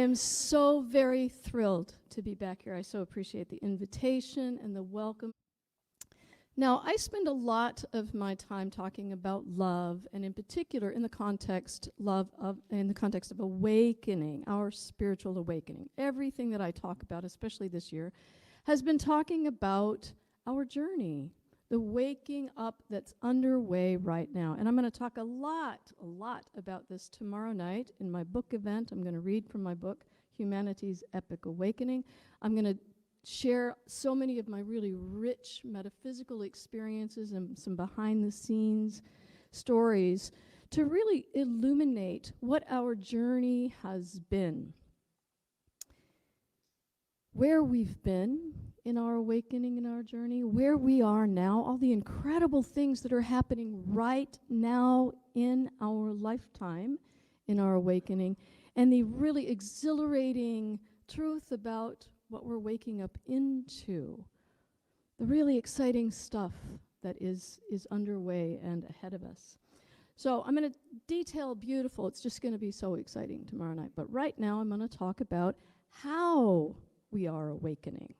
am so very thrilled to be back here. I so appreciate the invitation and the welcome. Now, I spend a lot of my time talking about love, and in particular in the context of awakening, our spiritual awakening. Everything that I talk about, especially this year, has been talking about our journey, the waking up that's underway right now. And I'm going to talk a lot about this tomorrow night in my book event. I'm going to read from my book, Humanity's Epic Awakening. I'm going to share so many of my really rich metaphysical experiences and some behind-the-scenes stories to really illuminate what our journey has been, where we've been in our awakening, in our journey, where we are now, all the incredible things that are happening right now in our lifetime, in our awakening, and the really exhilarating truth about what we're waking up into, the really exciting stuff that is underway and ahead of us. So I'm going to detail beautiful. It's just going to be so exciting tomorrow night. But right now I'm going to talk about how we are awakening.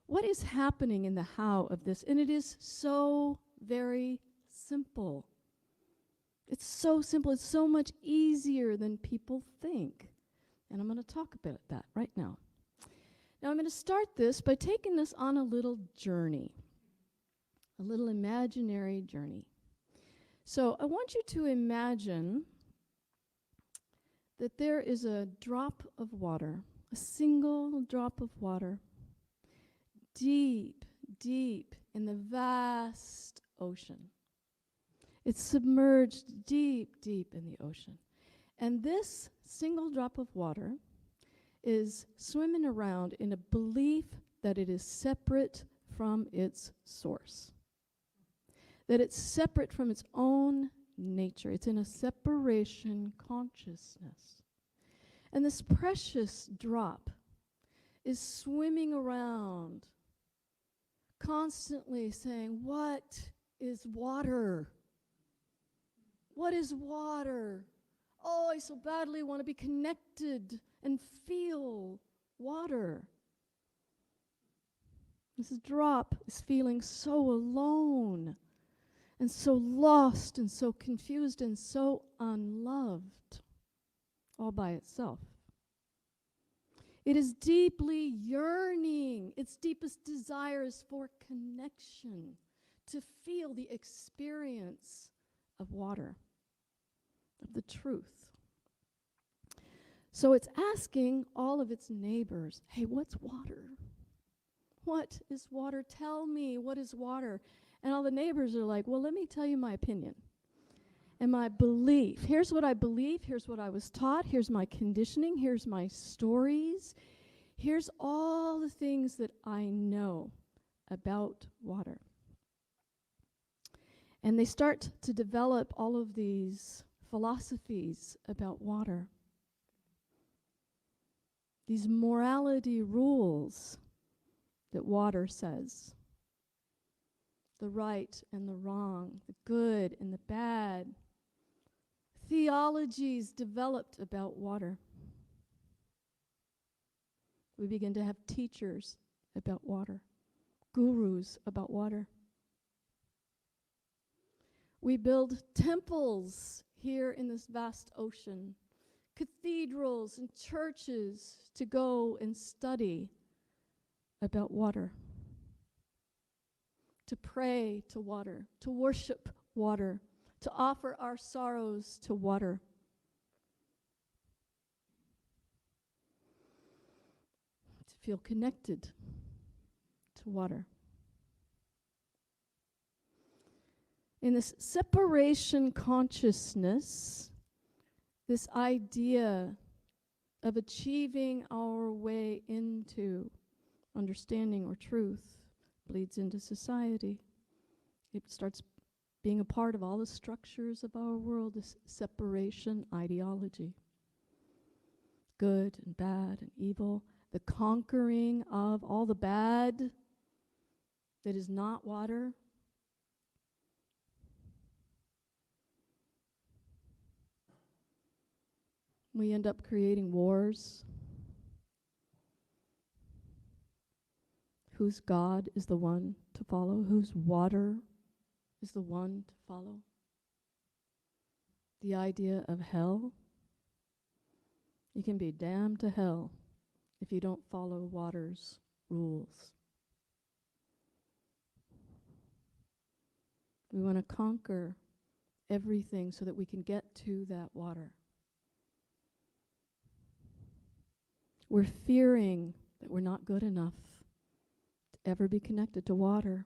What is happening in the how of this? And it is so very simple. It's so simple. It's so much easier than people think. And I'm going to talk about that right now. Now I'm going to start this by taking us on a little journey, a little imaginary journey. So I want you to imagine that there is a drop of water, a single drop of water, deep, deep in the vast ocean. It's submerged deep, deep in the ocean. And this single drop of water is swimming around in a belief that it is separate from its source, that it's separate from its own nature. It's in a separation consciousness. And this precious drop is swimming around, constantly saying, "What is water? What is water? Oh, I so badly want to be connected and feel water." This drop is feeling so alone and so lost and so confused and so unloved all by itself. It is deeply yearning. Its deepest desire is for connection, to feel the experience of water, of the truth. So it's asking all of its neighbors, "Hey, what's water? What is water? Tell me, what is water?" And all the neighbors are like, "Well, let me tell you my opinion and my belief. Here's what I believe. Here's what I was taught. Here's my conditioning. Here's my stories. Here's all the things that I know about water." And they start to develop all of these philosophies about water, these morality rules that water says, the right and the wrong, the good and the bad, theologies developed about water. We begin to have teachers about water, gurus about water. We build temples here in this vast ocean, cathedrals and churches to go and study about water, to pray to water, to worship water, to offer our sorrows to water. To feel connected to water. In this separation consciousness, this idea of achieving our way into understanding or truth bleeds into society. It starts being a part of all the structures of our world, this separation ideology. Good and bad and evil, the conquering of all the bad that is not water. We end up creating wars. Whose God is the one to follow? Whose water is the one to follow? The idea of hell. You can be damned to hell if you don't follow water's rules. We want to conquer everything so that we can get to that water. We're fearing that we're not good enough to ever be connected to water,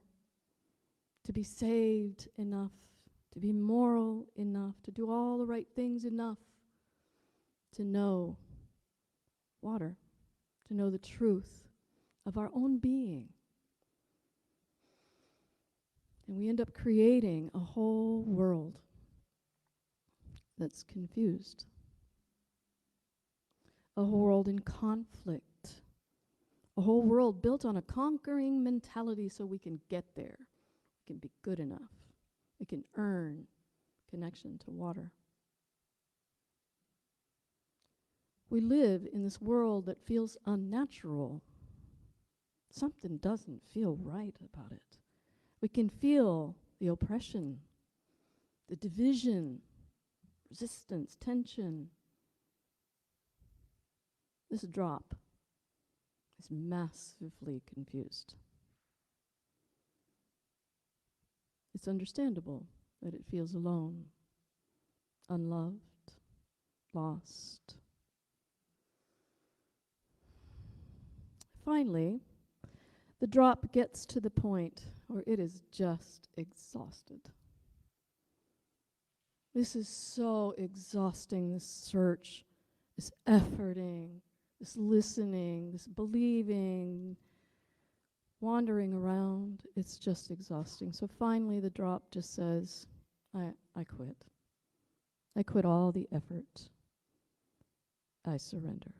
to be saved enough, to be moral enough, to do all the right things enough to know water, to know the truth of our own being. And we end up creating a whole world that's confused, a whole world in conflict, a whole world built on a conquering mentality so we can get there, we can be good enough, we can earn connection to water. We live in this world that feels unnatural. Something doesn't feel right about it. We can feel the oppression, the division, resistance, tension. This drop is massively confused. It's understandable that it feels alone, unloved, lost. Finally, the drop gets to the point where it is just exhausted. This is so exhausting, this search, this efforting, this listening, this believing, wandering around. It's just exhausting. So finally the drop just says, I quit. I quit all the effort. I surrender.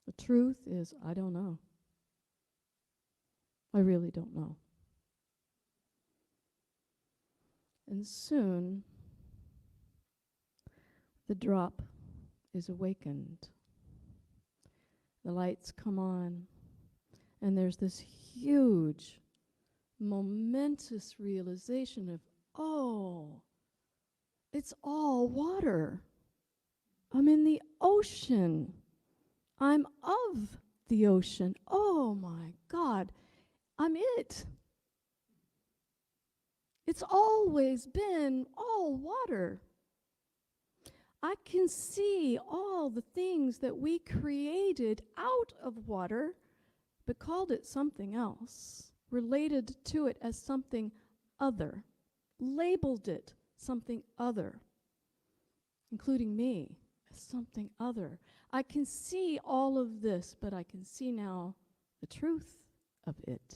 The truth is, I don't know. I really don't know. And soon, the drop is awakened. The lights come on, and there's this huge, momentous realization of, oh, it's all water. I'm in the ocean. I'm of the ocean. Oh my God, I'm it. It's always been all water. I can see all the things that we created out of water, but called it something else, related to it as something other, labeled it something other, including me as something other. I can see all of this, but I can see now the truth of it.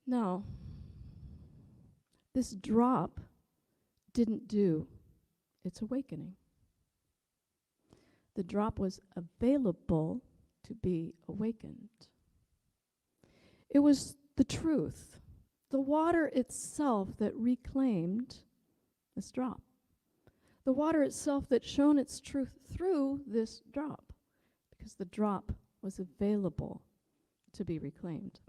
Now, this drop didn't do its awakening. The drop was available to be awakened. It was the truth, the water itself that reclaimed this drop. The water itself that shone its truth through this drop, because the drop was available to be reclaimed.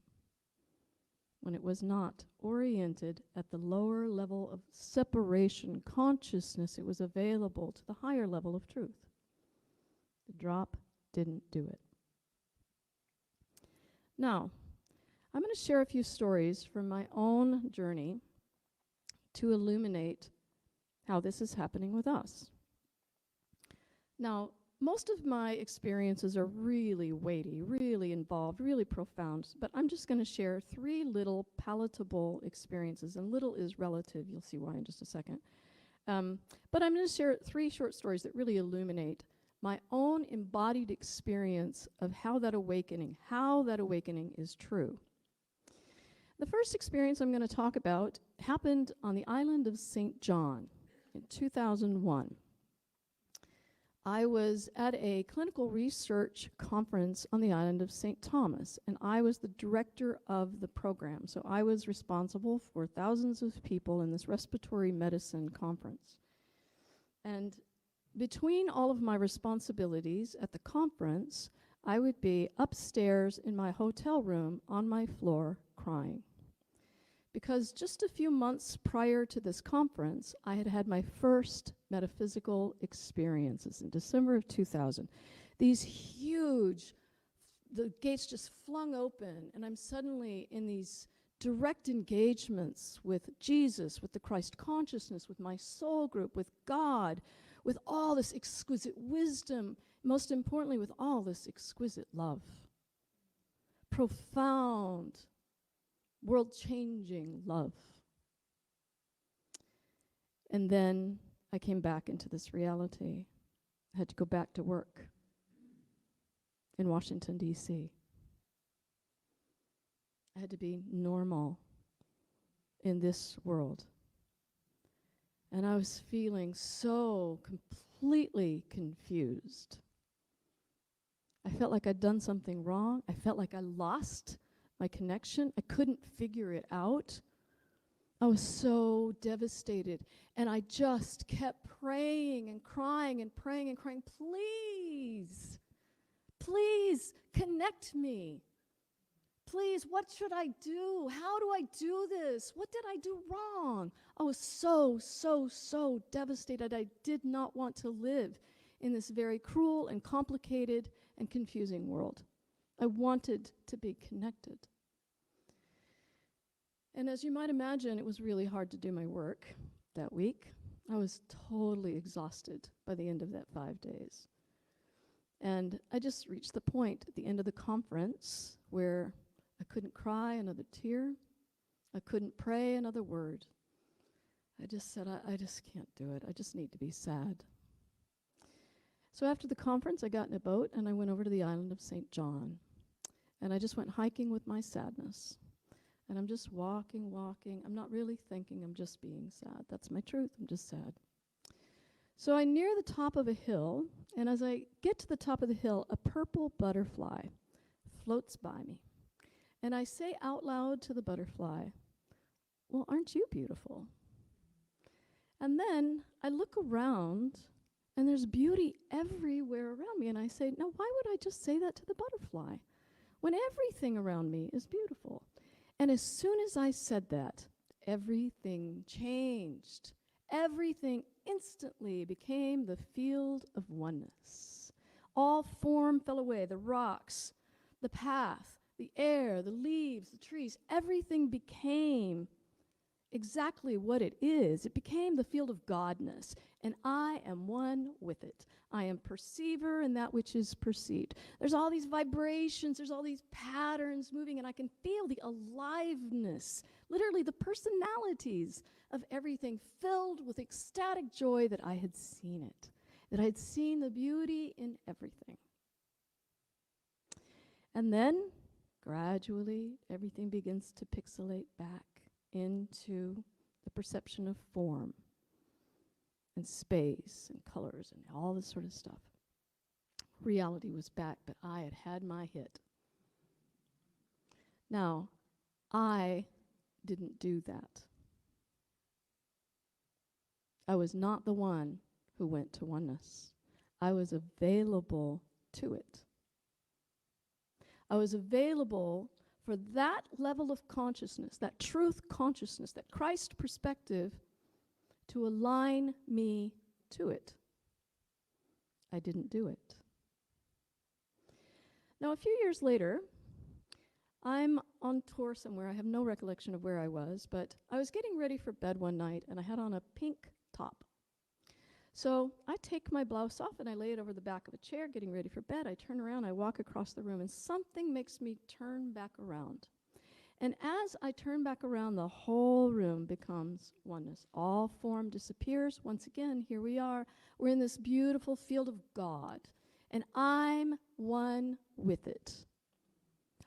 When it was not oriented at the lower level of separation, consciousness, it was available to the higher level of truth. The drop didn't do it. Now, I'm going to share a few stories from my own journey to illuminate how this is happening with us. Now, most of my experiences are really weighty, really involved, really profound, but I'm just going to share 3 little palatable experiences, and little is relative. You'll see why in just a second. But I'm going to share 3 short stories that really illuminate my own embodied experience of how that awakening is true. The first experience I'm going to talk about happened on the island of St. John in 2001. I was at a clinical research conference on the island of St. Thomas, and I was the director of the program. So I was responsible for thousands of people in this respiratory medicine conference. And between all of my responsibilities at the conference, I would be upstairs in my hotel room on my floor crying. Because just a few months prior to this conference, I had had my first metaphysical experiences in December of 2000. These huge, the gates just flung open, and I'm suddenly in these direct engagements with Jesus, with the Christ consciousness, with my soul group, with God, with all this exquisite wisdom, most importantly, with all this exquisite love. Profound, world-changing love. And then I came back into this reality. I had to go back to work in Washington, D.C. I had to be normal in this world. And I was feeling so completely confused. I felt like I'd done something wrong. I felt like I lost my connection. I couldn't figure it out. I was so devastated. And I just kept praying and crying and praying and crying, please, please connect me. Please, what should I do? How do I do this? What did I do wrong? I was so devastated. I did not want to live in this very cruel and complicated and confusing world. I wanted to be connected. And as you might imagine, it was really hard to do my work that week. I was totally exhausted by the end of that 5 days. And I just reached the point at the end of the conference where I couldn't cry another tear. I couldn't pray another word. I just said, I just can't do it. I just need to be sad. So after the conference, I got in a boat and I went over to the island of St. John. And I just went hiking with my sadness. And I'm just walking. I'm not really thinking, I'm just being sad. That's my truth, I'm just sad. So I near the top of a hill, and as I get to the top of the hill, a purple butterfly floats by me. And I say out loud to the butterfly, well, aren't you beautiful? And then I look around, and there's beauty everywhere around me. And I say, now why would I just say that to the butterfly when everything around me is beautiful? And as soon as I said that, everything changed. Everything instantly became the field of oneness. All form fell away, the rocks, the path, the air, the leaves, the trees, everything became exactly what it is. It became the field of Godness, and I am one with it. I am perceiver in that which is perceived. There's all these vibrations, there's all these patterns moving, and I can feel the aliveness, literally the personalities of everything filled with ecstatic joy that I had seen it, that I had seen the beauty in everything. And then, gradually, everything begins to pixelate back into the perception of form and space and colors and all this sort of stuff. Reality was back, but I had had my hit. Now, I didn't do that. I was not the one who went to oneness. I was available to it. I was available for that level of consciousness, that truth consciousness, that Christ perspective, to align me to it. I didn't do it. Now, a few years later, I'm on tour somewhere. I have no recollection of where I was, but I was getting ready for bed one night, and I had on a pink top. So I take my blouse off, and I lay it over the back of a chair, getting ready for bed. I turn around, I walk across the room, and something makes me turn back around. And as I turn back around, the whole room becomes oneness. All form disappears. Once again, here we are. We're in this beautiful field of God, and I'm one with it.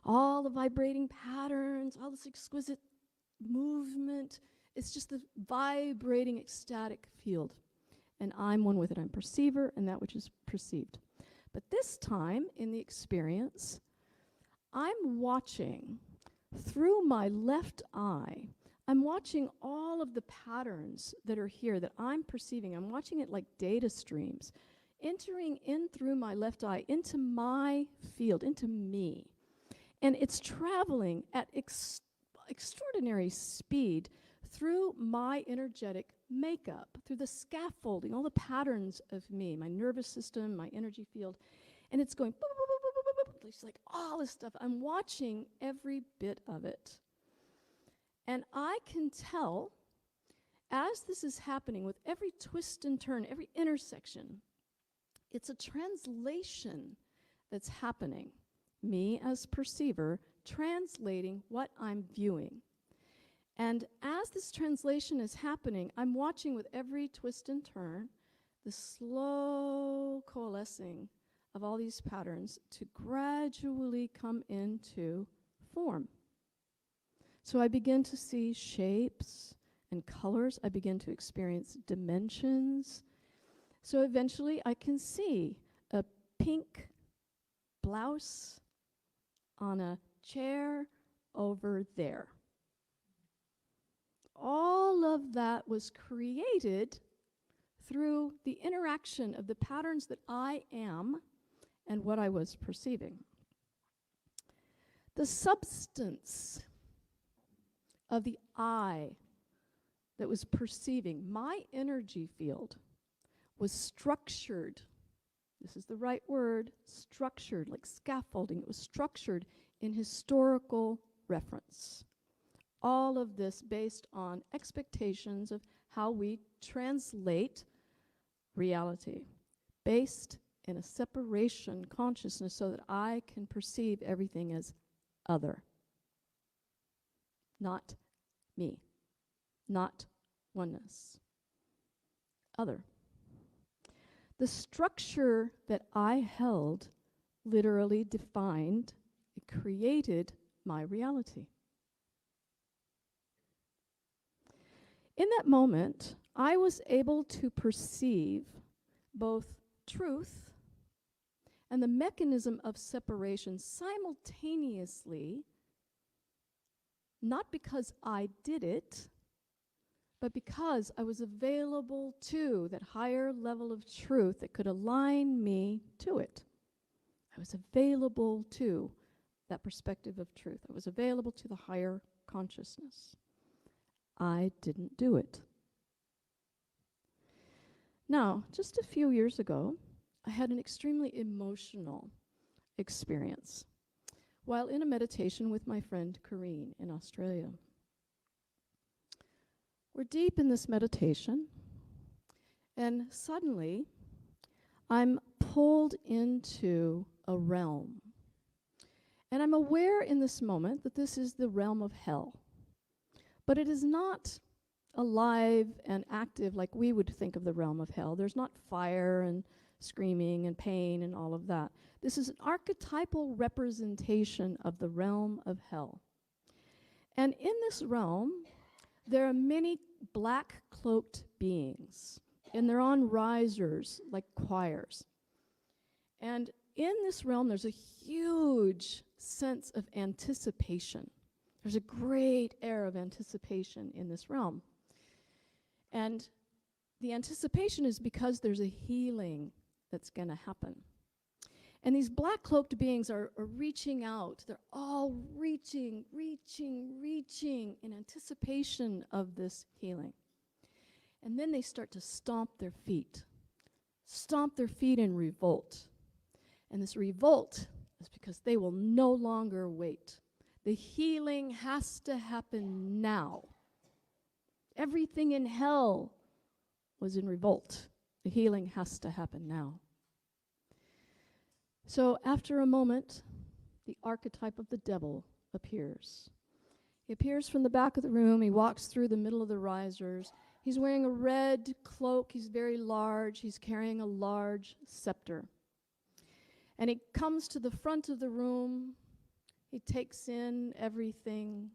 All the vibrating patterns, all this exquisite movement, it's just the vibrating, ecstatic field. And I'm one with it. I'm perceiver and that which is perceived. But this time in the experience, I'm watching through my left eye. I'm watching all of the patterns that are here that I'm perceiving. I'm watching it like data streams, entering in through my left eye into my field, into me. And it's traveling at extraordinary speed through my energetic makeup, through the scaffolding, all the patterns of me, my nervous system, my energy field. And it's going, boop, boop, boop, boop, boop, boop, boop. It's like all this stuff. I'm watching every bit of it. And I can tell, as this is happening, with every twist and turn, every intersection, it's a translation that's happening. Me as perceiver translating what I'm viewing. And as this translation is happening, I'm watching with every twist and turn the slow coalescing of all these patterns to gradually come into form. So I begin to see shapes and colors. I begin to experience dimensions. So eventually I can see a pink blouse on a chair over there. All of that was created through the interaction of the patterns that I am and what I was perceiving. The substance of the I that was perceiving, my energy field, was structured. This is the right word, structured, like scaffolding. It was structured in historical reference. All of this based on expectations of how we translate reality, based in a separation consciousness so that I can perceive everything as other. Not me, not oneness, other. The structure that I held literally defined, it created my reality. In that moment, I was able to perceive both truth and the mechanism of separation simultaneously, not because I did it, but because I was available to that higher level of truth that could align me to it. I was available to that perspective of truth. I was available to the higher consciousness. I didn't do it. Now, just a few years ago, I had an extremely emotional experience while in a meditation with my friend Corrine in Australia. We're deep in this meditation, and suddenly I'm pulled into a realm. And I'm aware in this moment that this is the realm of hell. But it is not alive and active like we would think of the realm of hell. There's not fire and screaming and pain and all of that. This is an archetypal representation of the realm of hell. And in this realm, there are many black-cloaked beings, and they're on risers like choirs. And in this realm, there's a huge sense of anticipation. There's a great air of anticipation in this realm. And the anticipation is because there's a healing that's going to happen. And these black-cloaked beings are reaching out. They're all reaching in anticipation of this healing. And then they start to stomp their feet in revolt. And this revolt is because they will no longer wait. The healing has to happen now. Everything in hell was in revolt. The healing has to happen now. So after a moment, the archetype of the devil appears. He appears from the back of the room. He walks through the middle of the risers. He's wearing a red cloak. He's very large. He's carrying a large scepter. And he comes to the front of the room. He takes in everything.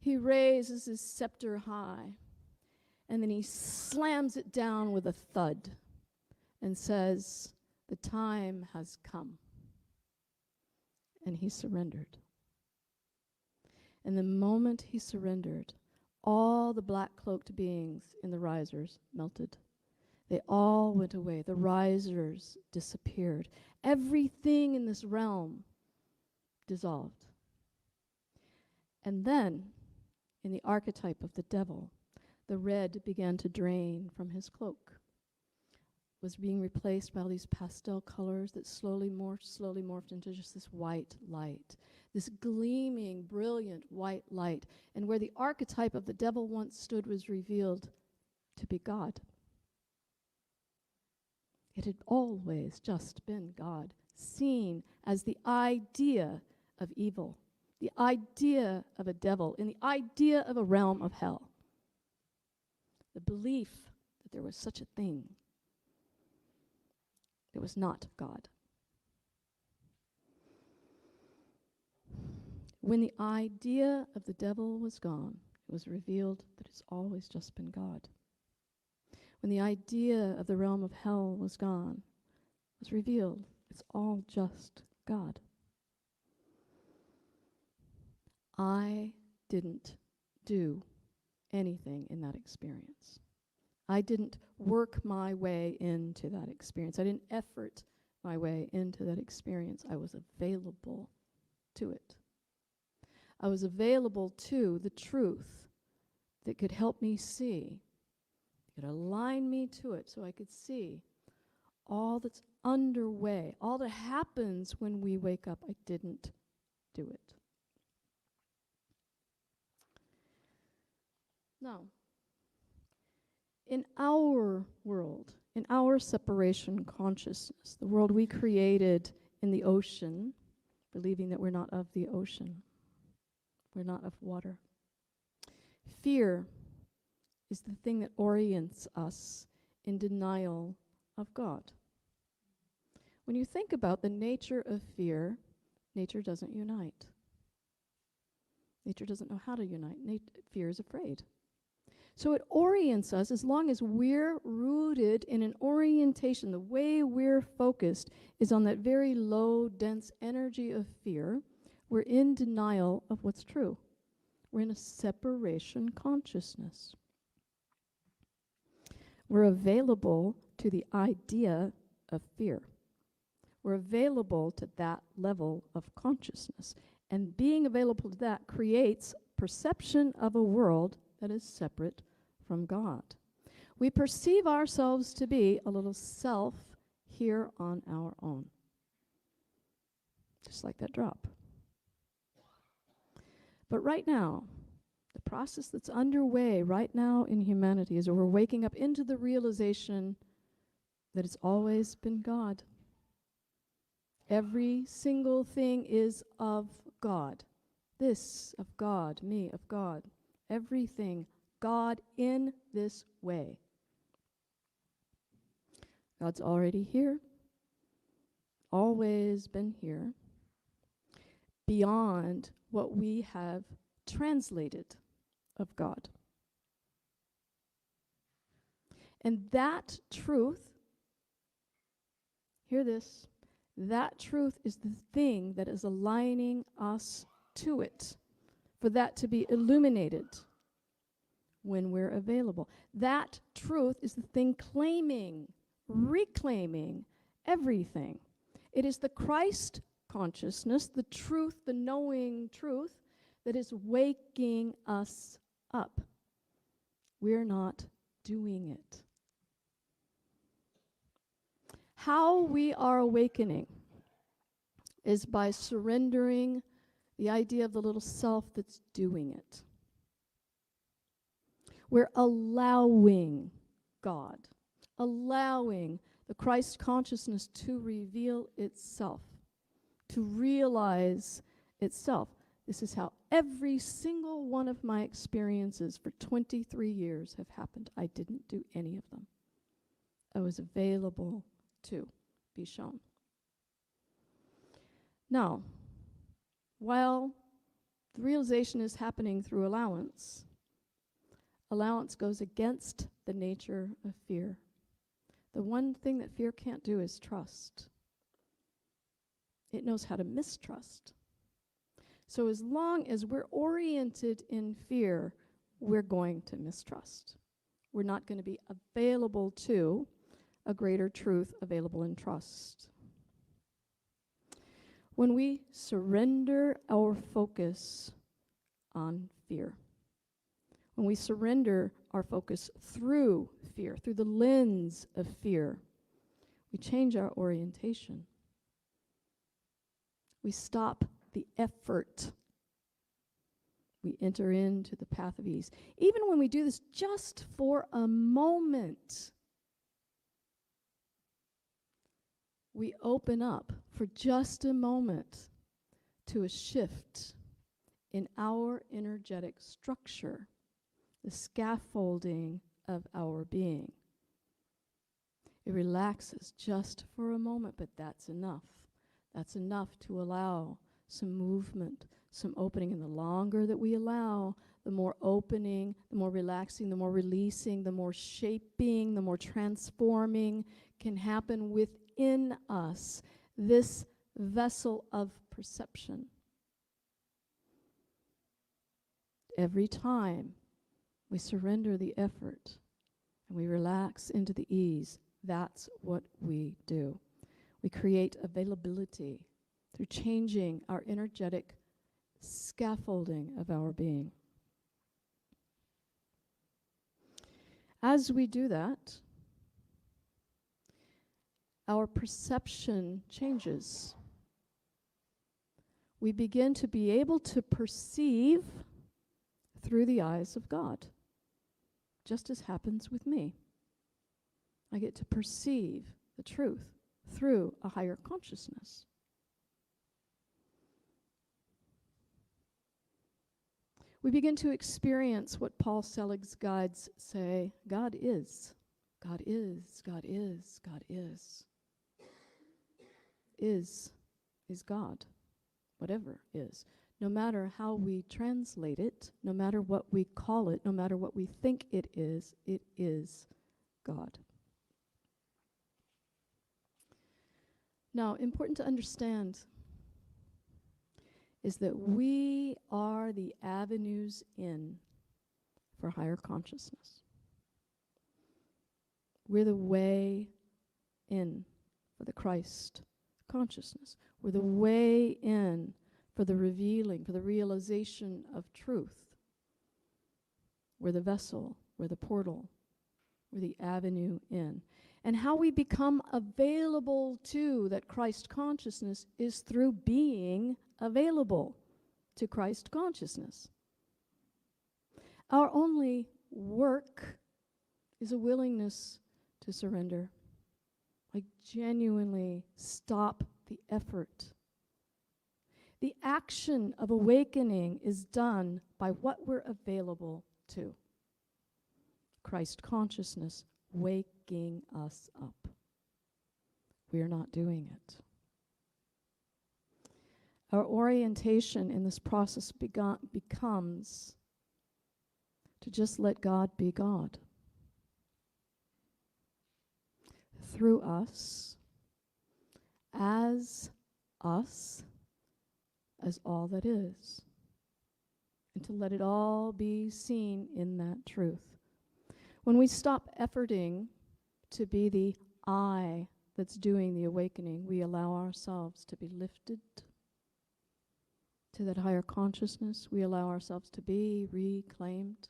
He raises his scepter high. And then he slams it down with a thud and says, "The time has come." And he surrendered. And the moment he surrendered, all the black-cloaked beings in the risers melted. They all went away. The risers disappeared. Everything in this realm dissolved. And then, in the archetype of the devil, the red began to drain from his cloak, was being replaced by all these pastel colors that slowly morphed into just this white light, this gleaming, brilliant white light. And where the archetype of the devil once stood was revealed to be God. It had always just been God, seen as the idea of evil, the idea of a devil, and the idea of a realm of hell. The belief that there was such a thing. It was not God. When the idea of the devil was gone, it was revealed that it's always just been God. When the idea of the realm of hell was gone, it was revealed it's all just God. I didn't do anything in that experience. I didn't work my way into that experience. I didn't effort my way into that experience. I was available to it. I was available to the truth that could help me see, could align me to it so I could see all that's underway, all that happens when we wake up. I didn't do it. Now, in our world, in our separation consciousness, the world we created in the ocean, believing that we're not of the ocean, we're not of water. Fear is the thing that orients us in denial of God. When you think about the nature of fear, nature doesn't unite. Nature doesn't know how to unite. Fear is afraid. So it orients us as long as we're rooted in an orientation. The way we're focused is on that very low, dense energy of fear. We're in denial of what's true. We're in a separation consciousness. We're available to the idea of fear. We're available to that level of consciousness. And being available to that creates perception of a world that is separate from God. We perceive ourselves to be a little self here on our own. Just like that drop. But right now, the process that's underway right now in humanity is that we're waking up into the realization that it's always been God. Every single thing is of God. This of God, me of God. Everything God in this way. God's already here, always been here, beyond what we have translated of God. And that truth, hear this, that truth is the thing that is aligning us to it, for that to be illuminated when we're available. That truth is the thing claiming, reclaiming everything. It is the Christ consciousness, the truth, the knowing truth, that is waking us up. We're not doing it. How we are awakening is by surrendering the idea of the little self that's doing it. We're allowing God, allowing the Christ consciousness to reveal itself, to realize itself. This is how every single one of my experiences for 23 years have happened. I didn't do any of them. I was available to be shown. Now, while the realization is happening through allowance, allowance goes against the nature of fear. The one thing that fear can't do is trust. It knows how to mistrust. So as long as we're oriented in fear, we're going to mistrust. We're not going to be available to a greater truth available in trust. When we surrender our focus on fear, when we surrender our focus through fear, through the lens of fear, we change our orientation. We stop the effort. We enter into the path of ease. Even when we do this just for a moment, we open up for just a moment to a shift in our energetic structure, the scaffolding of our being. It relaxes just for a moment, but that's enough. That's enough to allow some movement, some opening. And the longer that we allow, the more opening, the more relaxing, the more releasing, the more shaping, the more transforming can happen within us, this vessel of perception. Every time we surrender the effort and we relax into the ease, that's what we do. We create availability through changing our energetic scaffolding of our being. As we do that, our perception changes. We begin to be able to perceive through the eyes of God, just as happens with me. I get to perceive the truth through a higher consciousness. We begin to experience what Paul Selig's guides say, God is. God is, God is, God is. Is God, whatever is. No matter how we translate it, no matter what we call it, no matter what we think it is God. Now, important to understand is that we are the avenues in for higher consciousness. We're the way in for the Christ consciousness. We're the way in for the revealing, for the realization of truth. We're the vessel, we're the portal, we're the avenue in. And how we become available to that Christ consciousness is through being available to Christ consciousness. Our only work is a willingness to surrender. Like genuinely stop the effort. The action of awakening is done by what we're available to. Christ consciousness waking us up. We are not doing it. Our orientation in this process becomes to just let God be God. Through us, as all that is. And to let it all be seen in that truth. When we stop efforting to be the I that's doing the awakening, we allow ourselves to be lifted to that higher consciousness. We allow ourselves to be reclaimed,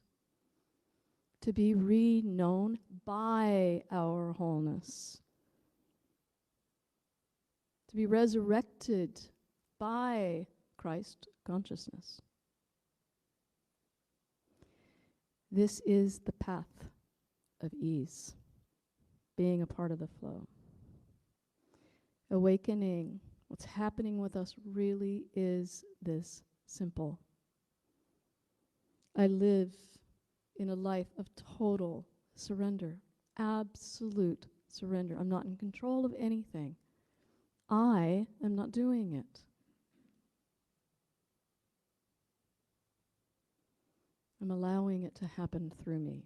to be re-known by our wholeness, to be resurrected by Christ consciousness. This is the path of ease, being a part of the flow. Awakening, what's happening with us really is this simple. I live in a life of total surrender, absolute surrender. I'm not in control of anything. I am not doing it. I'm allowing it to happen through me.